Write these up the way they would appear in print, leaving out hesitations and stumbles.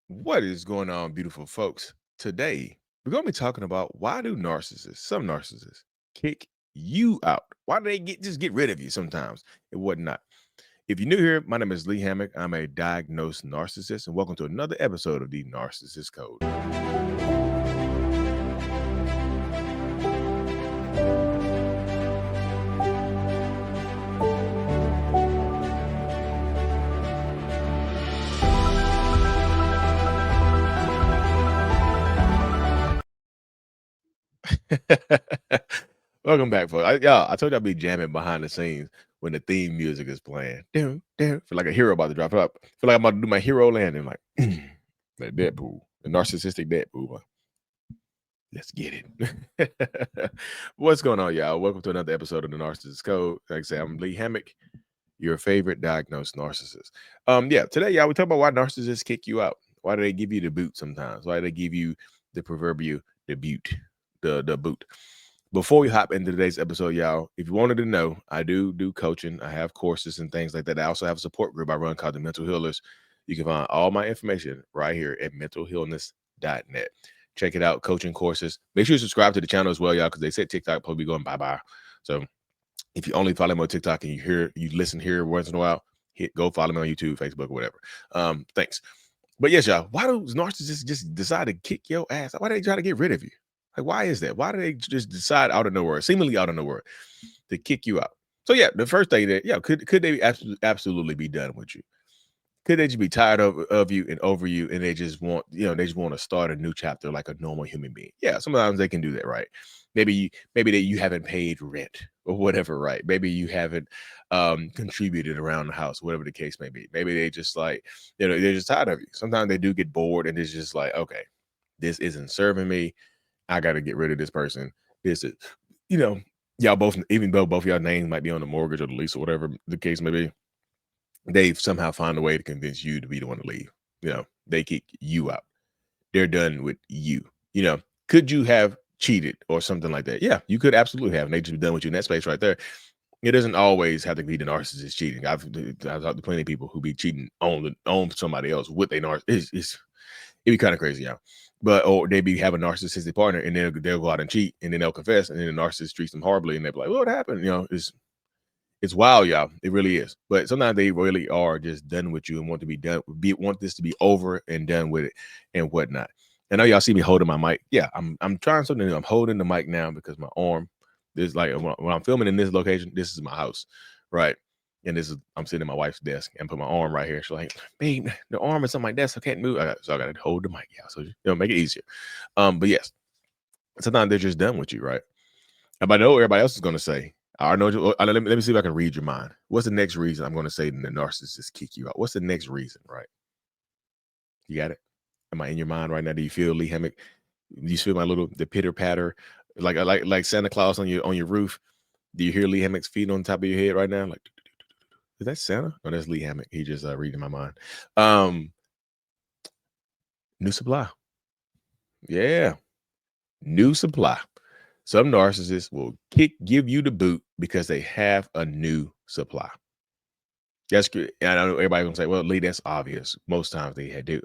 What is going on, beautiful folks? Today, we're going to be talking about why do some narcissists, kick you out? Why do they just get rid of you sometimes and whatnot? If you're new here, my name is Lee Hammock. I'm a diagnosed narcissist, and welcome to another episode of the Narcissist Code. Welcome back, folks. I told you I'd be jamming behind the scenes when the theme music is playing. Down, down. Feel like a hero about to drop up. Feel like I'm about to do my hero landing, like that Deadpool, the narcissistic Deadpool. Let's get it. What's going on, y'all? Welcome to another episode of the Narcissist Code. Like I say, I'm Lee Hammock, your favorite diagnosed narcissist. Today, y'all, we talk about why narcissists kick you out. Why do they give you the boot sometimes? Why do they give you the proverbial the boot? Before we hop into today's episode, y'all, if you wanted to know, I do coaching. I have courses and things like that. I also have a support group I run called the Mental Healers. You can find all my information right here at mentalhealness.net. Check it out, coaching courses. Make sure you subscribe to the channel as well, y'all, because they said TikTok probably going bye-bye. So if you only follow me on TikTok and you listen here once in a while, go follow me on YouTube, Facebook, or whatever. Thanks. But yes, y'all, why do narcissists just decide to kick your ass? Why do they try to get rid of you? Like, why is that? Why do they just decide out of nowhere, seemingly out of nowhere, to kick you out? So yeah, the first thing could they absolutely be done with you? Could they just be tired of you and over you, and they just want to start a new chapter like a normal human being? Yeah, sometimes they can do that, right? Maybe that you haven't paid rent or whatever, right? Maybe you haven't contributed around the house, whatever the case may be. Maybe they just like they're just tired of you. Sometimes they do get bored, and it's just like, okay, this isn't serving me. I got to get rid of this person. This is, you know, y'all both, even though both y'all names might be on the mortgage or the lease or whatever the case may be, they've somehow found a way to convince you to be the one to leave. They kick you out. They're done with you. Could you have cheated or something like that? Yeah, you could absolutely have. And they just done with you in that space right there. It doesn't always have to be the narcissist cheating. I've talked to plenty of people who be cheating on somebody else with a narcissist. It'd be kind of crazy, yeah. But or they be have a narcissistic partner and then they'll go out and cheat and then they'll confess and then the narcissist treats them horribly and they'll be like, what happened? It's wild, y'all. It really is. But sometimes they really are just done with you and want to be done, want this to be over and done with it and whatnot. I know y'all see me holding my mic. Yeah, I'm trying something new. I'm holding the mic now because my arm is like when I'm filming in this location, this is my house, right? And I'm sitting at my wife's desk and put my arm right here. She's like, babe, the arm is on my desk. I can't move. So I got to hold the mic. Yeah. So, make it easier. But yes, sometimes they're just done with you, right? And I know what everybody else is going to say. I know. Let me see if I can read your mind. What's the next reason I'm going to say the narcissist kick you out? What's the next reason, right? You got it? Am I in your mind right now? Do you feel Lee Hammock? Do you feel the pitter patter, like Santa Claus on your roof? Do you hear Lee Hammock's feet on top of your head right now? Like, is that Santa? No, that's Lee Hammock. He just reading my mind. New supply. Yeah, new supply. Some narcissists will give you the boot because they have a new supply. That's good. And I know everybody's gonna say, well, Lee, that's obvious. Most times they do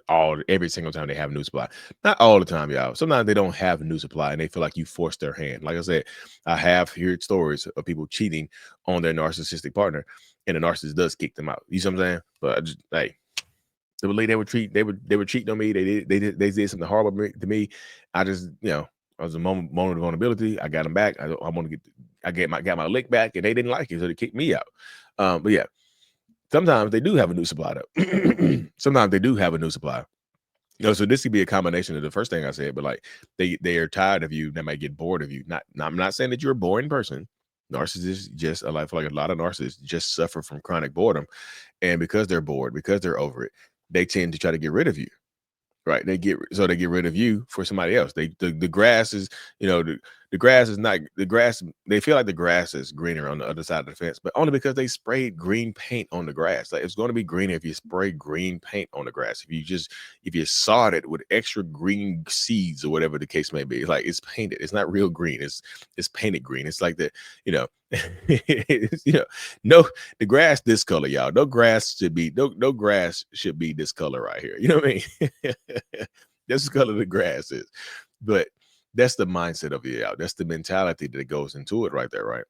every single time they have a new supply. Not all the time, y'all. Sometimes they don't have a new supply and they feel like you forced their hand. Like I said, I have heard stories of people cheating on their narcissistic partner, and the narcissist does kick them out. You see what I'm saying? But I just they would cheat on me. They did something horrible to me. I just, I was a moment of vulnerability. I got them back. I want to got my lick back, and they didn't like it, so they kicked me out. But yeah. Sometimes they do have a new supply, though. Sometimes they do have a new supply. So this could be a combination of the first thing I said, but like they are tired of you. They might get bored of you. I'm not saying that you're a boring person. Narcissists just like a lot of narcissists just suffer from chronic boredom, and because they're bored, because they're over it, they tend to try to get rid of you. Right. They get rid of you for somebody else. The grass is, the grass is not the grass. They feel like the grass is greener on the other side of the fence, but only because they sprayed green paint on the grass. Like, it's going to be greener if you spray green paint on the grass. If you sod it with extra green seeds or whatever the case may be, like, it's painted. It's not real green. It's painted green. It's like You know, no, the grass this color, y'all. No grass should be this color right here. You know what I mean? That's the color the grass is. But that's the mindset of it, y'all. That's the mentality that goes into it right there, right?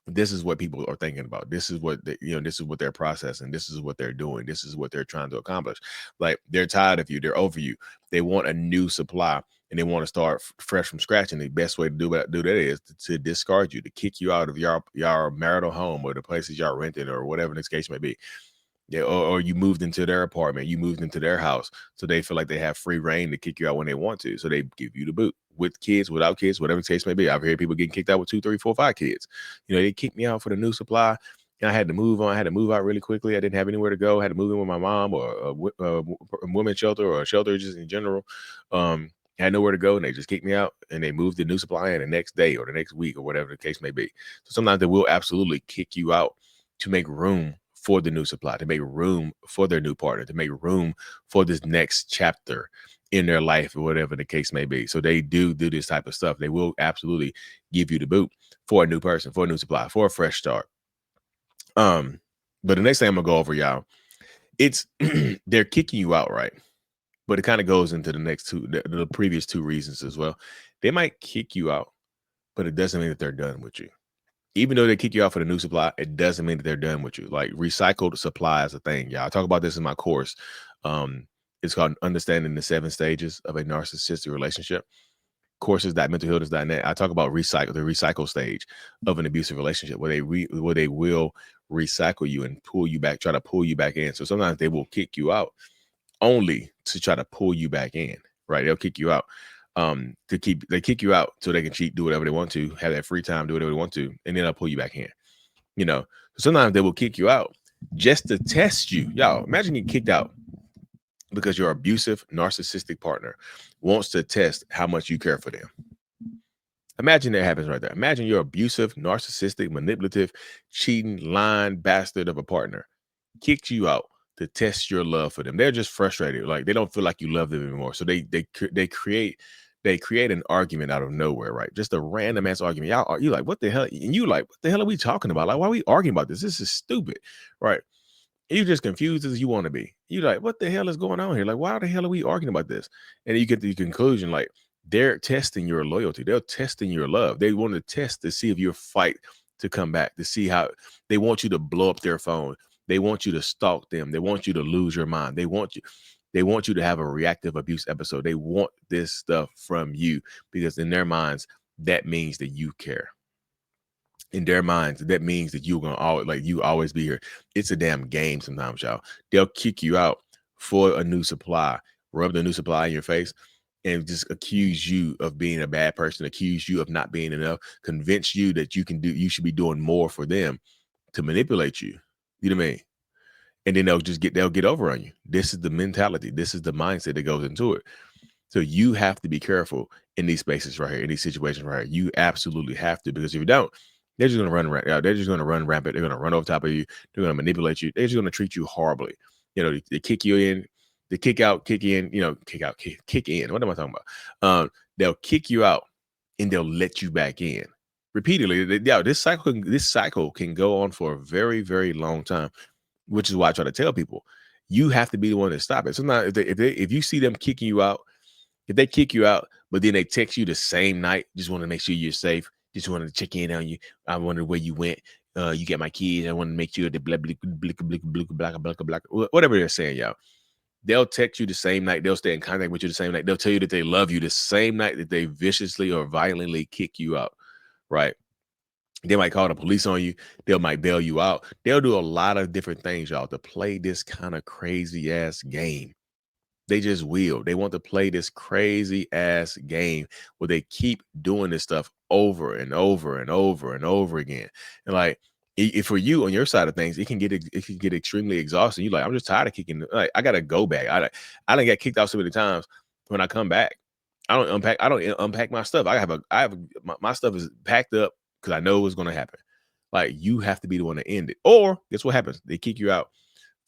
This is what people are thinking about. This is what this is what they're processing. This is what they're doing. This is what they're trying to accomplish. Like, they're tired of you. They're over you. They want a new supply, and they want to start fresh from scratch. And the best way to do that is to discard you, to kick you out of your marital home or the places y'all renting or whatever this case may be. Yeah, or you moved into their apartment, you moved into their house, so they feel like they have free reign to kick you out when they want to. So they give you the boot, with kids, without kids, whatever the case may be. I've heard people getting kicked out with 2, 3, 4, 5 kids. They kicked me out for the new supply, and I had to move on. I had to move out really quickly. I didn't have anywhere to go. I had to move in with my mom or a women's shelter or a shelter just in general. I had nowhere to go, and they just kicked me out, and they moved the new supply in the next day or the next week or whatever the case may be. So sometimes they will absolutely kick you out to make room for the new supply, to make room for their new partner, to make room for this next chapter in their life or whatever the case may be. So they do this type of stuff. They will absolutely give you the boot for a new person, for a new supply, for a fresh start. But the next thing I'm gonna go over, y'all, it's they're kicking you out, right? But it kind of goes into the next two, the previous two reasons as well. They might kick you out, but it doesn't mean that they're done with you. Even though they kick you out for the new supply, it doesn't mean that they're done with you. Like, recycled supply is a thing, y'all. I talk about this in my course. It's called Understanding the 7 Stages of a Narcissistic Relationship. Courses.mentalhealers.net. I talk about the recycle stage of an abusive relationship, where they will recycle you and pull you back, try to pull you back in. So sometimes they will kick you out only to try to pull you back in, right? They'll kick you out. They kick you out so they can cheat, do whatever they want to, have that free time, do whatever they want to, and then they'll pull you back in. So sometimes they will kick you out just to test you. Y'all, imagine getting kicked out because your abusive narcissistic partner wants to test how much you care for them. Imagine that happens right there. Imagine your abusive, narcissistic, manipulative, cheating, lying bastard of a partner kicks you out to test your love for them. They're just frustrated. Like, they don't feel like you love them anymore. So they create an argument out of nowhere, right? Just a random ass argument. You like, what the hell? And you like, what the hell are we talking about? Like, why are we arguing about this? This is stupid, right? And you're just confused as you want to be. You're like, what the hell is going on here? Like, why the hell are we arguing about this? And you get to the conclusion, like, they're testing your loyalty. They're testing your love. They want to test to see if you'll fight to come back, to see how they want you to blow up their phone. They want you to stalk them. They want you to lose your mind. They want you to have a reactive abuse episode. They want this stuff from you because in their minds, that means that you care. In their minds, that means that you're gonna always be here. It's a damn game sometimes, y'all. They'll kick you out for a new supply, rub the new supply in your face, and just accuse you of being a bad person, accuse you of not being enough, convince you that you should be doing more for them to manipulate you. You know what I mean? And then they'll get over on you. This is the mentality. This is the mindset that goes into it. So you have to be careful in these spaces right here, in these situations right here. You absolutely have to, because if you don't, they're just going to run rampant. They're just going to run rampant. They're going to run over top of you. They're going to manipulate you. They're just going to treat you horribly. They kick you in, they kick out, kick in, kick in. What am I talking about? They'll kick you out and they'll let you back in repeatedly. This cycle can go on for a very, very long time, which is why I try to tell people, you have to be the one to stop it. Sometimes if you see them kicking you out, if they kick you out, but then they text you the same night, just want to make sure you're safe, just wanted to check in on you. I wondered where you went. You get my kids. I want to make sure that whatever they're saying, y'all. They'll text you the same night. They'll stay in contact with you the same night. They'll tell you that they love you the same night that they viciously or violently kick you out, right? They might call the police on you. They might bail you out. They'll do a lot of different things, y'all, to play this kind of crazy ass game. They just will. They want to play this crazy ass game where they keep doing this stuff over and over and over and over again. And like, if for you on your side of things, it can get extremely exhausting. You're like, I'm just tired of kicking. Like, I gotta go back. I done get kicked out so many times. When I come back, I don't unpack my stuff. My stuff is packed up because I know what's gonna happen. Like, you have to be the one to end it. Or guess what happens? They kick you out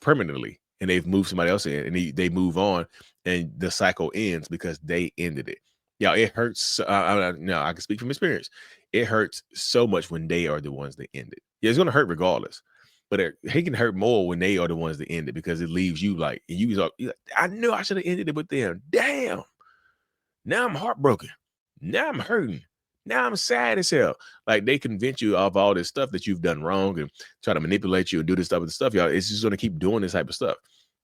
permanently, and they've moved somebody else in, and they move on, and the cycle ends because they ended it. Yeah, it hurts. No, I can speak from experience. It hurts so much when they are the ones that end it. Yeah, it's gonna hurt regardless, but it can hurt more when they are the ones that end it because it leaves you like, and you're like, I knew I should have ended it with them. Damn. Now I'm heartbroken. Now I'm hurting. Now I'm sad as hell. Like they convince you of all this stuff that you've done wrong and try to manipulate you and do this stuff with the stuff, y'all. It's just gonna keep doing this type of stuff.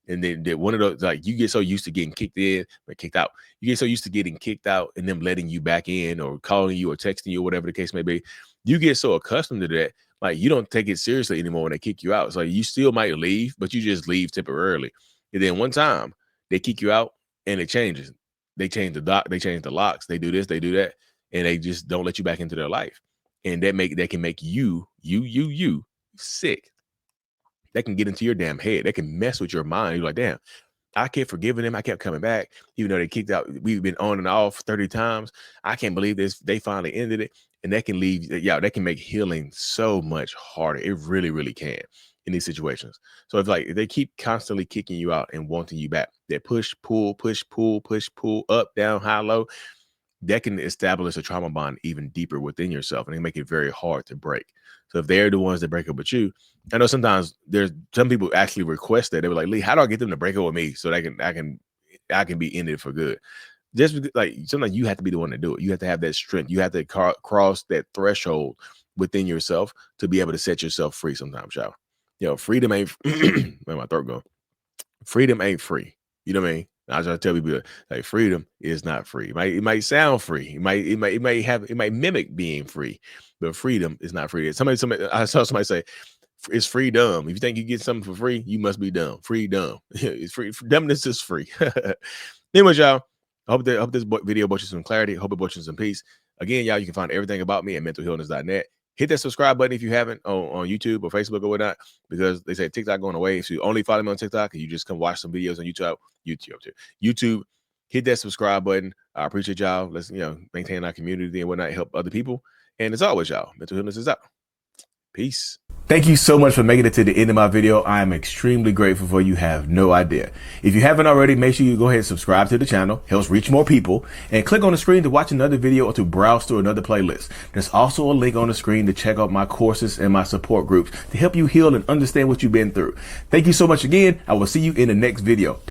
And then one of those, like you get so used to getting kicked in or kicked out. You get so used to getting kicked out and them letting you back in or calling you or texting you or whatever the case may be. You get so accustomed to that, like you don't take it seriously anymore when they kick you out. It's like you still might leave, but you just leave temporarily. And then one time they kick you out and it changes. They change they change the locks, they do this, they do that, and they just don't let you back into their life. And that can make you sick. That can get into your damn head. That can mess with your mind. You're like, damn, I kept forgiving them. I kept coming back, even though they kicked out. We've been on and off 30 times. I can't believe this. They finally ended it. And that can leave, yeah, that can make healing so much harder. It really, really can in these situations. So if they keep constantly kicking you out and wanting you back, that push, pull, up, down, high, low, that can establish a trauma bond even deeper within yourself, and it make it very hard to break. So if they're the ones that break up with you, I know sometimes there's some people actually request that. They were like, Lee, how do I get them to break up with me so I can be in it for good? Just because, like, sometimes you have to be the one to do it. You have to have that strength. You have to cross that threshold within yourself to be able to set yourself free sometimes, y'all. Freedom ain't where my throat go. Freedom ain't free. You know what I mean? I try to tell people like freedom is not free. It might sound free. It might mimic being free, but freedom is not free. Somebody I saw somebody say it's free dumb. If you think you get something for free, you must be dumb. Free dumb. It's free. Dumbness is free. Anyways, y'all, I hope this video brought you some clarity. I hope it brought you some peace. Again, y'all, you can find everything about me at mentalhealness.net. Hit that subscribe button if you haven't on YouTube or Facebook or whatnot, because they say TikTok going away. If you only follow me on TikTok and you just come watch some videos on YouTube, hit that subscribe button. I appreciate y'all. Let's maintain our community and whatnot, help other people. And as always, y'all, Mental Healness is out. Peace. Thank you so much for making it to the end of my video. I am extremely grateful for you. Have no idea. If you haven't already, make sure you go ahead and subscribe to the channel. Helps reach more people. And click on the screen to watch another video or to browse through another playlist. There's also a link on the screen to check out my courses and my support groups to help you heal and understand what you've been through. Thank you so much again. I will see you in the next video.